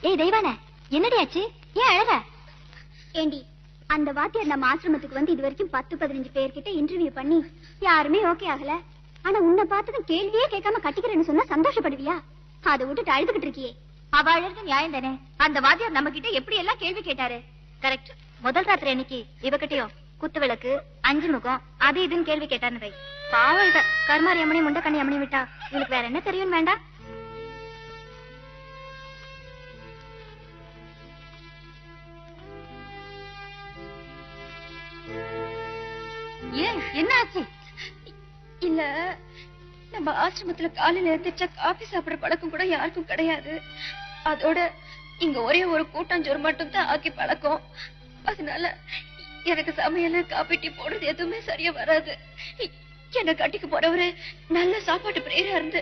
ஏய் தெய்வான, என்னடி ஆச்சு? ஏன் அழற? ஏண்டி, அந்த வாத்தியார் நம்ம ஆசிரமத்துக்கு வந்து இது வரைக்கும் 10-15 பேர்கிட்ட இன்டர்வியூ பண்ணி யாருமே ஓகே ஆகல. ஆனா உன்னை பார்த்ததும் கேள்வியே கேட்காம கட்டிக்கிறேன்னு சொன்னா சந்தோஷப்படுவியா? அதை விட்டுட்டு அழுதுகிட்டு இருக்கியே. அவ அழகு நியாயம் தானே? அந்த வாத்தியார் நம்ம கிட்ட எப்படி எல்லாம் கேள்வி கேட்டாரு. கரெக்ட். முதல் ராத்திரி அன்னைக்கு இவகிட்டயும் குத்து விளக்கு, 5 முகம், அது இதுன்னு கேள்வி கேட்டான்னு வை. பாவம் இவ கருமாரி அம்மனி முண்டக்கண்ணி அம்மனி விட்டா இவளுக்கு வேற என்ன தெரியும் வேண்டாம். ஏன், என்ன ஆச்சு? இல்ல, நம்ம ஆசிரமத்துல காலையில எழுந்திரிச்சா காபி சாப்பிடுற பழக்கம் கூட யாருக்கும் கிடையாது. அதோட இங்க ஒரே ஒரு கூட்டாஞ்சோறு மட்டும் தான் ஆக்கி பழக்கம். அதனால எனக்கு சமையல காபி டீ போடுறது எதுவுமே சரியா வராது. என்ன கட்டிக்கு போறவரு நல்ல சாப்பாட்டு பிரியரா இருந்து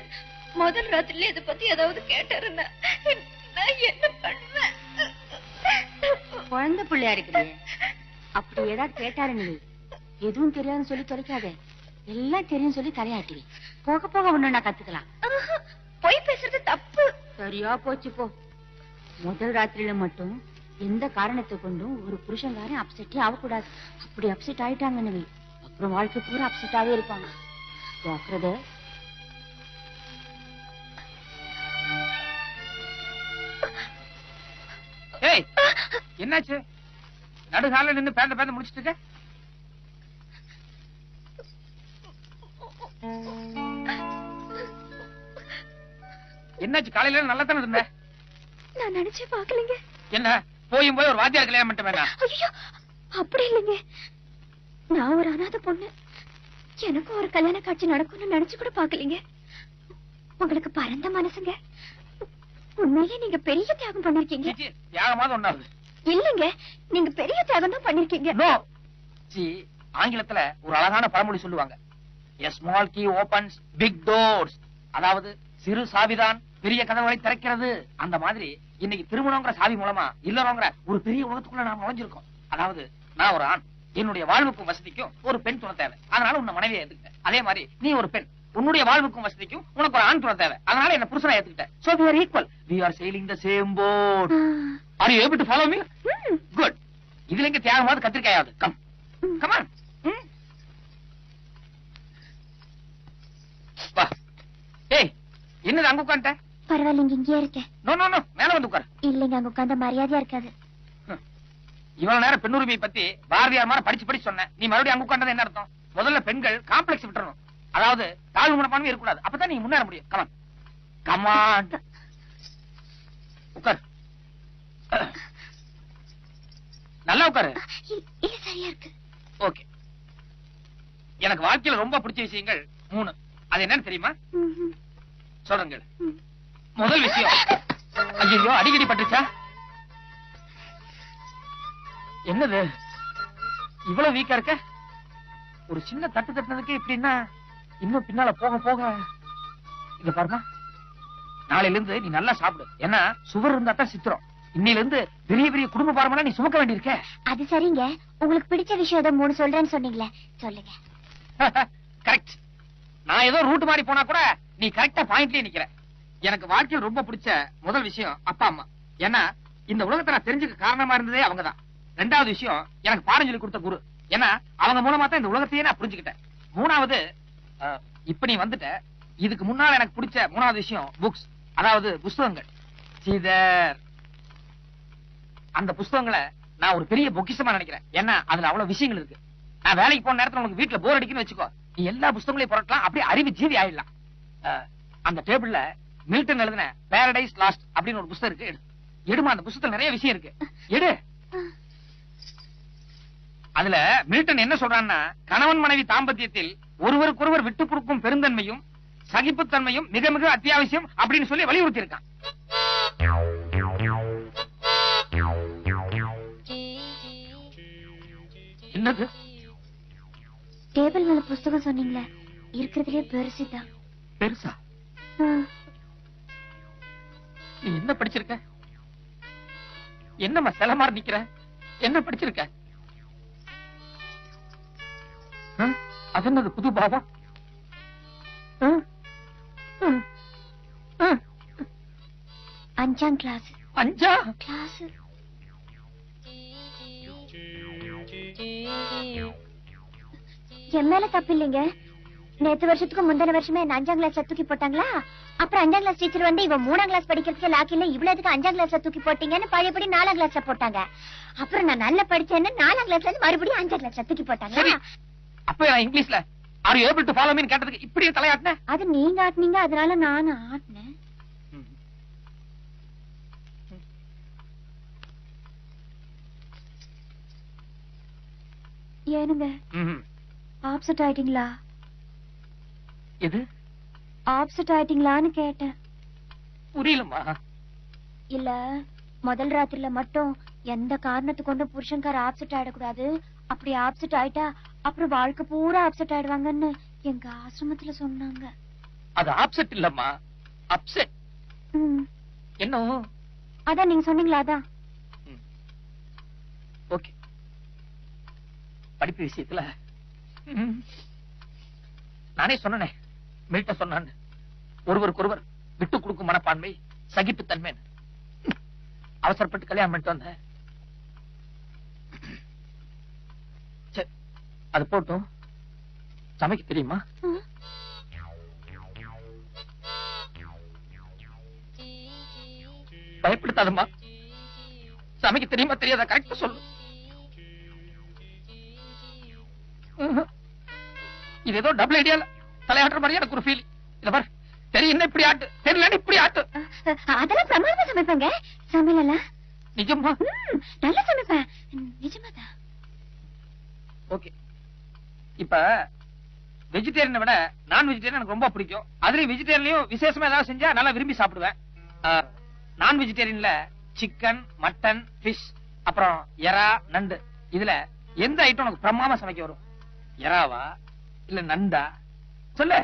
முதல் ராத்திரில இதை பத்தி ஏதாவது கேட்டாருன்னா நான் என்ன பண்ணுவேன்? குழந்தை பிள்ளையா இருக்குது. அப்படி ஏதாவது கேட்டாருன்னு எதுவும் தெரியாதுன்னு சொல்லி தொலைக்காதே. எல்லாம் தெரியும் சொல்லி தலையாட்டுவி. போக போக ஒண்ணு நான் கத்துக்கலாம். போய் பேசுறது தப்பு. சரியா போச்சு போ. முதல் ராத்திரியில மட்டும் எந்த காரணத்தை கொண்டும் ஒரு புருஷன்காரன் அப்செட்டே ஆகக்கூடாது. அப்படி அப்செட் ஆயிட்டாங்கன்னு அப்புறம் வாழ்க்கை பூரா அப்செட்டாவே இருப்பாங்க. ஜாக்கிரதை. என்னாச்சு? நடுகால நின்னு பேந்த பேந்த முடிச்சிட்டு இருக்க? என்னாச்சு? காலையில நல்லா தானே இருந்த? நான் நினைச்சே பாக்கலீங்க. என்ன போயும் போய் ஒரு வாத்தியார் கல்யாணம் பண்ணிட்டு வேண்டாம்? ஐயோ, அப்படி இல்லைங்க. நான் ஒரு அனாதை பொண்ணு. எனக்கும் ஒரு கல்யாண காட்சி நடக்கும்னு நினைச்சு கூட பாக்கலீங்க. உங்களுக்கு பரந்த மனசுங்க. உண்மையிலே நீங்க பெரிய தியாகம் பண்ணிருக்கீங்க. தியாகமாவது ஒண்ணாவது இல்லைங்க, நீங்க பெரிய தியாகம் தான் பண்ணிருக்கீங்க. ஆங்கிலத்துல ஒரு அழகான பழமொழி சொல்லுவாங்க, a small key opens big doors. அதாவது சிறு சாவிதான் பெரிய கதவுகளை திறக்கிறது. அந்த மாதிரி இன்னைக்கு திருமணங்கிற சாவி மூலமா இல்லறங்கிற ஒரு பெரிய உலகத்துக்குள்ள நாம் நுழைஞ்சிருக்கோம். அதாவது நான் ஒரு ஆண், என்னுடைய வாழ்வுக்கும் வசதிக்கும் ஒரு பெண் துணை தேவை. அதனால உன்னை மனைவியை ஏத்துக்கிட்டேன். அதே மாதிரி நீ ஒரு பெண், உன்னுடைய வாழ்வுக்கும் வசதிக்கும் உனக்கு ஒரு ஆண் துணை தேவை. அதனால என்ன புருஷனை ஏத்துக்கிட்டேன். So we are equal. We are sailing the same boat. Are you able to follow me? Good. இதுல எங்க தியாகமாவது கத்திரிக்காயாவது. Come. Come on. வா. ஏய், என்னது அங்க உட்கார்ந்த? பரவாயில்லைங்க, இங்கே இருக்கேன். நோ நோ நோ, மேல வந்து உட்காரு. இல்லைங்க, அங்க உட்கார்ந்த மரியாதையா இருக்காது. இவ்வளவு நேரம் பெண்ணுரிமை பத்தி பாரதியார் மாதிரி படிச்சு சொன்னேன். நீ மறுபடியும் அங்க உட்கார்ந்தது என்ன அர்த்தம்? முதல்ல பெண்கள் காம்ப்ளெக்ஸ் விட்டுறணும். அதாவது தாழ்வு மனப்பான்மை இருக்கக்கூடாது. அப்பதான் நீங்க முன்னேற முடியும். கமான் கமான், உட்கார். நல்லா உட்காரு. இல்ல, சரியா இருக்கு. ஓகே. எனக்கு வாழ்க்கையில ரொம்ப பிடிச்ச விஷயங்கள் 3. அது என்னன்னு தெரியுமா? சொல்றேங்க. முதல் விஷயம், ஐயோ அடிக்கடி பட்டுச்சா? என்னது இவ்வளவு வீக்கா இருக்க? ஒரு சின்ன தட்டு தட்டுனதுக்கு இப்படின்னா இன்னும் பின்னால போக போக. இத பாருமா, நாளையில இருந்து நீ நல்லா சாப்பிடு. ஏன்னா சுவர் இருந்தா தான் சித்திரம். இன்னையில இருந்து பெரிய பெரிய குடும்ப பாரமெல்லாம் நீ சுமக்க வேண்டியிருக்க. அது சரிங்க. உங்களுக்கு பிடிச்ச விஷயம் ஏதோ 3 சொல்றேன்னு சொன்னீங்களே, சொல்லுங்க. கரெக்ட். நான் ஏதோ ரூட் மாறி போனா கூட நீ கரெக்டா பாயிண்ட்லயே நிக்கிற. எனக்கு வாழ்க்கையில் ரொம்ப பிடிச்ச முதல் விஷயம் அப்பா அம்மா. ஏன்னா இந்த உலகத்தை நான் தெரிஞ்சுக்க காரணமா இருந்ததே அவங்கதான். 2வது விஷயம், எனக்கு பாடம் சொல்லி கொடுத்த குரு. ஏன்னா அவங்க மூலமா தான் இந்த உலகத்தையே நான் புரிஞ்சுக்கிட்டேன். 3வது, இப்ப நீ வந்துட்ட. இதுக்கு முன்னால எனக்கு பிடிச்ச 3வது விஷயம் புக்ஸ், அதாவது புஸ்தகங்கள். சீதர், அந்த புஸ்தகங்களை நான் ஒரு பெரிய பொக்கிஷமா நினைக்கிறேன். ஏன்னா அதுல அவ்வளவு விஷயங்கள் இருக்கு. நான் வேலைக்கு போன நேரத்துல உனக்கு வீட்டுல போர் அடிக்குன்னு வச்சுக்கோ, நீ எல்லா புஸ்தகங்களையும் புரட்டலாம். அப்படியே அறிவு ஜீவி ஆயிடலாம். அந்த டேபிள்ல மில்டன் எழுதின பாரடைஸ் லாஸ்ட் அப்படின்னு ஒரு புஸ்தகம் இருக்கு. எடுமா, அந்த புஸ்தகத்துல நிறைய விஷயம் இருக்கு. எடு. அதுல மில்டன் என்ன சொல்றான்னா, கணவன் மனைவி தாம்பத்தியத்தில் ஒருவருக்கொருவர் விட்டு கொடுக்கும் பெருந்தன்மையும் சகிப்புத்தன்மையும் மிக மிக அத்தியாவசியம் அப்படின்னு சொல்லி வலியுறுத்தி இருக்கான். என்னது? டேபிள் மேல புஸ்தகம் சொன்னீங்களே, இருக்கிறதுலே பெருசுதான். பெருசா? நீ என்ன படிச்சிருக்க? என்னம்மா சில மாதிரி நிக்கிற? என்ன படிச்சிருக்க? அது என்னது புது பாவம்? 5ஆம் கிளாஸ். 5 கிளாஸ் என் மேல தப்பு இல்லைங்க. நேத்து வருஷத்துக்கு முந்தின வருஷமே என்ன 5ஆம் கிளாஸ்ல தூக்கி போட்டாங்களா? அப்புறம் 5ஆம் கிளாஸ் டீச்சர் வந்து இவன் 3ஆம் கிளாஸ் படிக்கிறதுக்கு லாக்கில இவ்வளவு எதுக்கு 5ஆம் கிளாஸ்ல தூக்கி போட்டீங்கன்னு பழையபடி 4ஆம் கிளாஸ்ல போட்டாங்க. அப்புறம் நான் நல்லா படிச்சேன்னு 4ஆம் கிளாஸ்ல இருந்து மறுபடியும் 5ஆம் கிளாஸ்ல தூக்கி போட்டாங்க. அப்ப நான் இங்கிலீஷ்ல are you able to follow me கேட்டதுக்கு இப்படியே தலையாட்டின. அது நீங்க ஆட்டுனீங்க, அதனால நானும் ஆட்டினேன். ஏனுங்க ஆப்செட் ஆயிட்டீங்களா? எது ஆப்செட் ஆயிட்டீங்களான்னு கேட்டேன். புரியலமா. இல்ல முதல் ராத்திரில மட்டும் எந்த காரணத்தை கொண்டு புருஷன்கார ஆப்செட் ஆயிடக்கூடாது. அப்படி ஆப்செட் ஆயிட்டா அப்புறம் வாழ்க்கை பூரா ஆப்செட் ஆயிடுவாங்கன்னு எங்க ஆசிரமத்துல சொன்னாங்க. அது ஆப்செட் இல்லம்மா, அப்செட். என்ன? அதான் நீங்க சொன்னீங்களா? அதான். ஓகே. படிப்பு விஷயத்துல நானே சொன்னேன், மீட்ட சொன்னான், ஒருவருக்கொருவர் விட்டு கொடுக்கும் மனப்பான்மை, சகிப்புத்தன்மை. அவசரப்பட்டு கல்யாணம் பண்ணிட்டு வந்தேன். அது போட்டும். சமைக்க தெரியுமா? பயப்படுத்தாதம்மா. சமைக்க தெரியுமா தெரியாதா கரெக்டா சொல்லு. இது ஏதோ டபுள் ஐடியால தலையாட்டுற மாதிரி எனக்கு ஒரு ஃபீல். இத பாரு, தெரியும் இப்படி ஆட்டு, தெரியல இப்படி ஆட்டு. அதெல்லாம் பிரமாதமா சமைப்பாங்க. சமையலாம் நிஜமா நல்லா சமைப்பேன். நிஜமாதான். ஓகே. இப்ப வெஜிடேரியனை விட நான் வெஜிடேரியன் எனக்கு ரொம்ப பிடிக்கும். அதுலயும் வெஜிடேரியன்லயும் விசேஷமா ஏதாவது செஞ்சா நல்லா விரும்பி சாப்பிடுவேன். நான் வெஜிடேரியன்ல சிக்கன், மட்டன், பிஷ், அப்புறம் எறா, நண்டு, இதுல எந்த ஐட்டம் உனக்கு பிரமாதமா சமைக்க வரும்? எறாவா இல்ல நண்டா சொல்லு.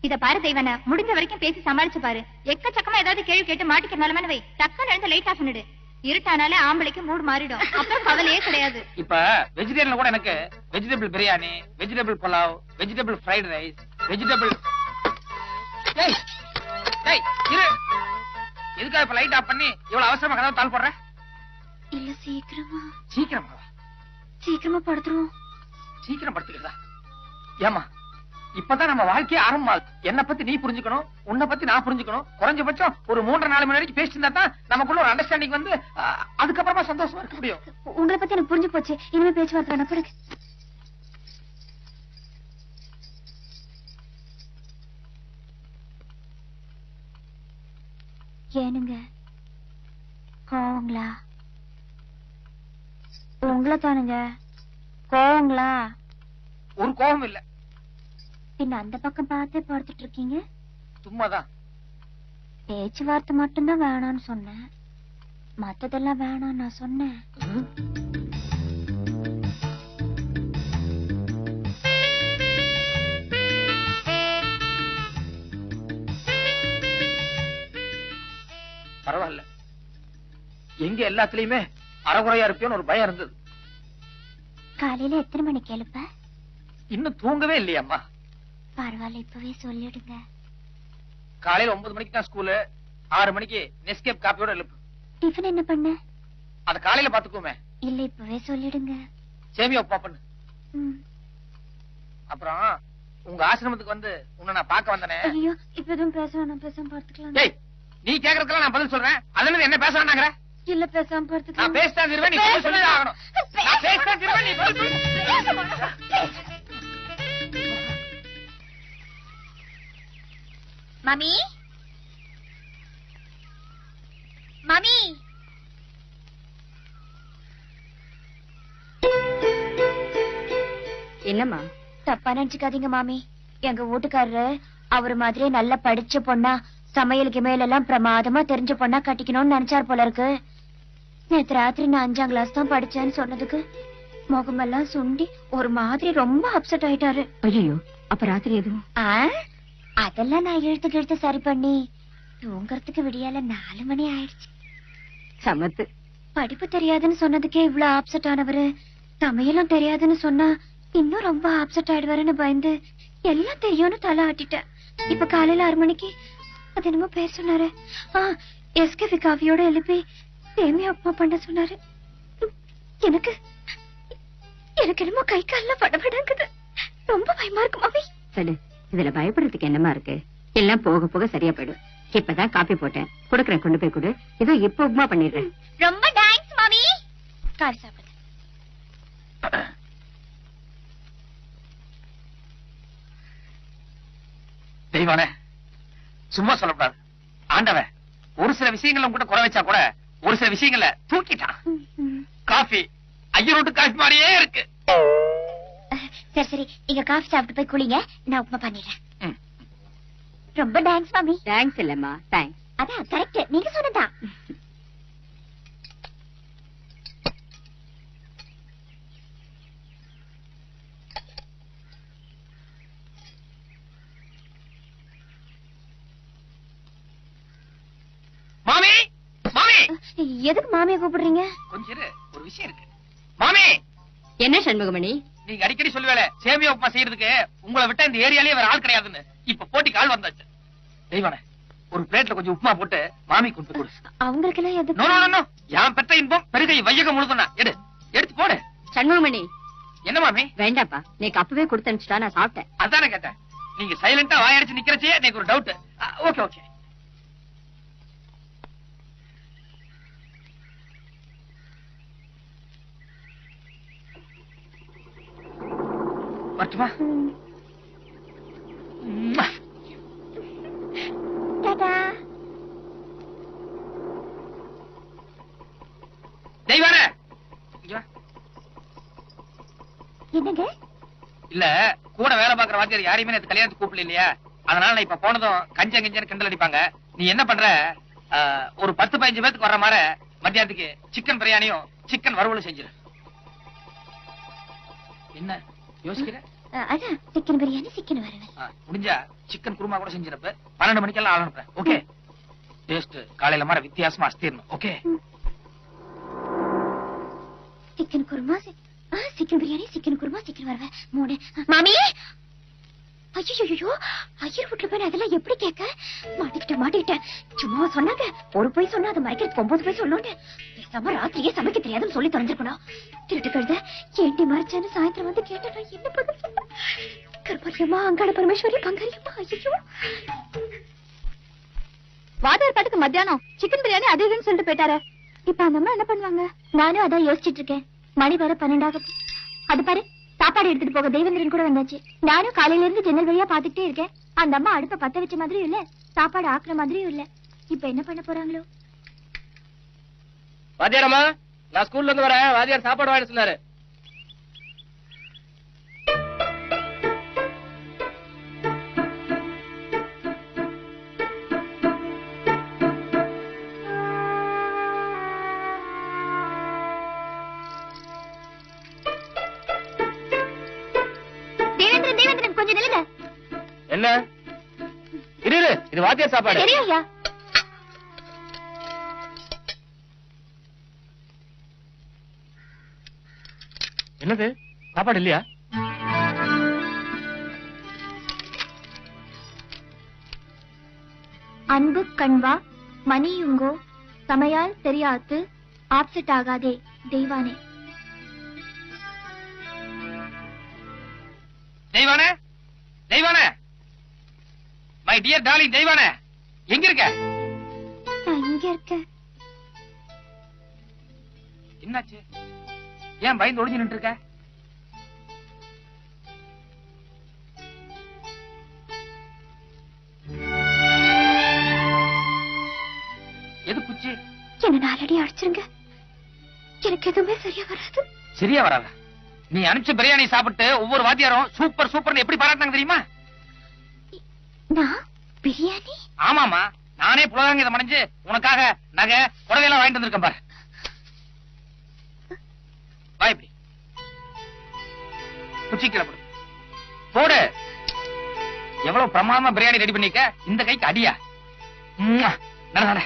இத பாரு தெய்வன, முடிஞ்ச வரைக்கும் பேசி சமாளிச்சு பாரு. எக்கச்சக்கமா ஏதாவது கேள்வி கேட்டு மாட்டிக்க நிலைமைன்னு வை. டக்குன்னு எழுந்து லைட் ஆஃப் பண்ணிடு. இருட்டானாலே ஆம்பளைக்கு மூடு மாறிடும். அப்புறம் கவலையே கிடையாது. இப்ப வெஜிடேரியன்ல கூட எனக்கு vegetable biryani, vegetable pulao, vegetable fried rice, vegetable. எதுக்காக இப்ப லைட் ஆஃப் பண்ணி இவ்வளவு அவசரமா கதவு தாள் போடுற? இல்ல சீக்கிரமா சீக்கிரமா படுத்துருவோம். சீக்கிரம் படுத்துக்கிறதா? ஏமா இப்பதான் நம்ம வாழ்க்கையே ஆரம்பமாகுது. என்ன பத்தி நீ புரிஞ்சுக்கணும், உன்னை பத்தி நான் புரிஞ்சுக்கணும். குறைஞ்சபட்சம் ஒரு 3-4 மணி வரைக்கும் பேசிட்டு இருந்தா தான் நமக்குள்ள ஒரு அண்டர்ஸ்டாண்டிங் வந்து அதுக்கப்புறமா சந்தோஷமா இருக்க முடியும். உங்களை பத்தி எனக்கு புரிஞ்சு போச்சு. இனிமே பேச்சுவார்த்தை வேணா பிறகு. ஏனுங்க கோவங்களா? உங்களை தானுங்க கோவங்களா? ஒரு கோபம் இல்ல. பின்ன அந்த பக்கம் பார்த்தே படுத்துட்டு இருக்கீங்க. சும்மாதான். பேச்சுவார்த்தை மட்டும்தான் வேணாம்னு சொன்னேன், மத்ததெல்லாம் வேணாம் நான் சொன்னேன். பரவாயில்ல, எங்க எல்லாத்துலயுமே அறகுறையா இருப்பேன்னு ஒரு பயம் இருந்தது. காலையில எத்தனை மணிக்கு எழுப்ப? இன்னும் தூங்கவே இல்லையம்மா. பரவாயில்ல, இப்பவே சொல்லிடுங்க. காலையில 9 மணிக்கு தான் ஸ்கூலு, 6 மணிக்கு நெஸ்கேப் காப்பியோட எழுப்பு. டிஃபன் என்ன பண்ண? அத காலையில பாத்துக்குமே. இல்ல இப்பவே சொல்லிடுங்க. சேமியா உப்பா பண்ணு. அப்புறம் உங்க ஆசிரமத்துக்கு வந்து உன்னை நான் பாக்க வந்தனே. ஐயோ இப்ப எதுவும் பேச வேணாம், பேசாம படுத்துக்கலாம். ஏய், நீ கேக்குறதுக்கெல்லாம் நான் பதில் சொல்றேன். அதுல என்ன பேச வேணாங்கற? இல்ல பேசாம படுத்துக்கலாம். நான் பேசிட்டா திரும்ப நீ பதில் சொல்லி ஆகணும். நான் பேசிட்டா திரும்ப நீ பதில் சொல்லு. மாமி, மாமி. என்னம்மா? தப்பா நினைச்சுக்காதீங்க மாமி. எங்க வீட்டுக்காரரு அவரு மாதிரியே நல்லா படிச்ச பொண்ணா, சமையலுக்கு மேலெல்லாம் பிரமாதமா தெரிஞ்ச பொண்ணா கட்டிக்கணும்னு நினைச்சார் போல இருக்கு. நேத்து ராத்திரி நான் 5ஆம் கிளாஸ் தான் படிச்சேன்னு சொன்னதுக்கு முகமெல்லாம் சுண்டி ஒரு மாதிரி ரொம்ப அப்செட் ஆயிட்டாரு. ஐயோ, அப்ப ராத்திரி எதுவும்? அதெல்லாம் நான் இழுத்து சரி பண்ணி தூங்கறதுக்கு விடியால 4 மணி ஆயிடுச்சு. சமத்து. படிப்பு தெரியாதுன்னு சொன்னதுக்கே இவ்வளவு ஆப்செட் ஆனவரு சமையலும் தெரியாதுன்னு சொன்னா இன்னும் ரொம்ப ஆப்செட் ஆயிடுவாருன்னு பயந்து எல்லாம் தெரியும்னு தலை ஆட்டிட்டேன். இப்ப காலையில 6 மணிக்கு அது என்னமோ பேர் சொன்னாரு. எஸ்கே காவியோட எழுப்பி சேமியா உப்புமா பண்ண சொன்னாரு. எனக்கு எனக்கு என்னமோ கை காலில் படபடங்குது. ரொம்ப பயமா இருக்கு மாமி. சரி, இதுல பயப்படுறதுக்கு என்னமா இருக்கு? எல்லாம் போக போக சரியா போயிடும். இப்பதான் காப்பி போட்டேன், கொடுக்கறேன், கொண்டு போய் கொடு. இதோ இப்ப உப்புமா பண்ணிடுறேன். ரொம்ப தேங்க்ஸ் மாமி. காஃபி சாப்பிடு. தெய்வானே, சும்மா சொல்லக்கூடாது. ஆண்டவன் ஒரு சில விஷயங்கள கூட குறை வச்சா கூட ஒரு சில விஷயங்கள தூக்கிட்டான். காஃபி ஐயரோட்டு காஃபி மாதிரியே இருக்கு. சரி சரி, நீங்க காஃபி சாப்பிட்டு போய் குளிங்க, நான் உப்புமா பண்ணிடுறேன். ரொம்ப தேங்க்ஸ் மாமி. தேங்க்ஸ் இல்லம்மா, தேங்க்ஸ். அதான் கரெக்ட், நீங்க சொன்னதா. மாமி, மாமி, எதுக்கு மாமியை கூப்பிடுறீங்க? கொஞ்சம் இரு, ஒரு விஷயம் இருக்கு. மாமி, என்ன சண்முகமணி? நீங்க அடிக்கடி சொல்லுவேல சேமியா உப்புமா செய்யறதுக்கு உங்களை விட்டா இந்த ஏரியாலே வேற ஆள் கிடையாதுன்னு. இப்ப போட்டிக்கு ஆள் வந்தாச்சு. தெய்வானே, ஒரு பிளேட்ல கொஞ்சம் உப்புமா போட்டு மாமி கொண்டு கொடு. அவங்களுக்கு எல்லாம் நோ எதுக்கு? நோ நோ, என் பெற்ற இன்பம் பெருகை வையகம் முழுதுனா எடு, எடுத்து போடு. சண்முகமணி, என்ன மாமி? வேண்டாப்பா, நீக்கு அப்பவே கொடுத்து அனுப்பிச்சுட்டா, நான் சாப்பிட்டேன். அதானே கேட்டேன். நீங்க சைலண்டா வாயடிச்சு நிக்கிறச்சே எனக்கு ஒரு டவுட். Okay okay. வரட்டுமா? டாடா. தெய்வானே, இங்க வா. என்னங்க? இல்ல, கூட வேலை பாக்குற வாத்தியார் யாரையுமே நேத்து கல்யாணத்துக்கு கூப்பிடல இல்லையா? அதனால நான் இப்ப போனதும் கஞ்ச கஞ்சன்னு கிண்டல் அடிப்பாங்க. நீ என்ன பண்ற, ஒரு 10-15 பேருக்கு வர்ற மாதிரி மத்தியானத்துக்கு சிக்கன் பிரியாணியும் சிக்கன் வறுவலும் செஞ்சிரு. என்ன யோசிக்கிற? அதான் சிக்கன் பிரியாணி, சிக்கன் வறுவல். முடிஞ்சா சிக்கன் குருமா கூட செஞ்சிருப்ப. 12 மணிக்கெல்லாம் ஆள் அனுப்புறேன். ஓகே? டேஸ்ட் காலையில மாதிரி வித்தியாசமா அஸ்தீரணும். Okay? Chicken kurma, chicken biryani, chicken kurma, chicken வறுவல் 3. மாமி, ஐயோ, ஐயர் வீட்டுல போய் அதெல்லாம் எப்படி கேட்க? மாட்டிக்கிட்டேன். சும்மா சொன்னாங்க, ஒரு போய் சொன்னா அதை மறைக்கிறதுக்கு 9 போய் சொல்லணும்னு. பேசாம ராத்திரியே சமைக்க தெரியாதுன்னு சொல்லி தொலைஞ்சிருக்கணும். திருட்டு கழுத ஏண்டி மறைச்சேன்னு சாயந்தரம் வந்து கேட்டா என்ன பதில் சொல்ல? கர்ப்பரியம்மா, அங்காள பரமேஸ்வரி, பங்காரியம்மா. ஐயோ, வாத்தியார் பாட்டுக்கு மத்தியானம் சிக்கன் பிரியாணி அது இதுன்னு சொல்லிட்டு போயிட்டாரு. இப்ப அந்த அம்மா என்ன பண்ணுவாங்க? நானும் அதான் யோசிச்சுட்டு இருக்கேன். மணி வேற 12 ஆகுது. அது பாரு, சாப்பாடு எடுத்துட்டு போக தேவேந்திரன் கூட வந்தாச்சு. நானும் காலையில இருந்து ஜன்னல் வழியா பாத்துக்கிட்டே இருக்கேன். அந்த அம்மா அடுப்ப பத்த வச்ச மாதிரியும் இல்ல, சாப்பாடு ஆக்குற மாதிரியும் இல்ல. இப்ப என்ன பண்ண போறாங்களோ? வாத்தியாரம்மா, நான் ஸ்கூல்ல இருந்து வரேன். வாத்தியார் சாப்பாடு வாங்கிட்டு சொன்னாரு. தேவேந்திரன் கொஞ்சம் நில்லுங்க. என்ன இரு, இது வாத்தியார் சாப்பாடு. தெரியும் ஐயா. என்னது சாப்பாடு இல்லையா? அன்பு கண்வா மணியுங்கோ சமையால் தெரியாது offset Aagathey தெய்வானே. தெய்வானே, தெய்வானே, my dear darling தெய்வானே, எங்க இருக்க? நான் இங்க இருக்கேன். என்னாச்சு? ஏன் பயந்து ஒளிஞ்சு நின்று இருக்க? எது குச்சி? என்ன 4 அடி அடிச்சிருங்க, எனக்கு எதுவுமே சரியா வராது. சரியா வராத? நீ அனுப்பிச்ச பிரியாணி சாப்பிட்டு ஒவ்வொரு வாத்தியாரும் சூப்பர் சூப்பர்னு எப்படி பாராட்டினாங்க தெரியுமா? நான் பிரியாணி? ஆமாமா, நானே புலகாங்கிதம் அடைஞ்சு உனக்காக நகை புடவையெல்லாம் வாங்கிட்டு வந்திருக்கேன் பாரு. வா இப்படி குச்சி கிளப்பிடு போடு. எவ்வளவு பிரமாதமா பிரியாணி ரெடி பண்ணிக்க. இந்த கைக்கு அடியா. நட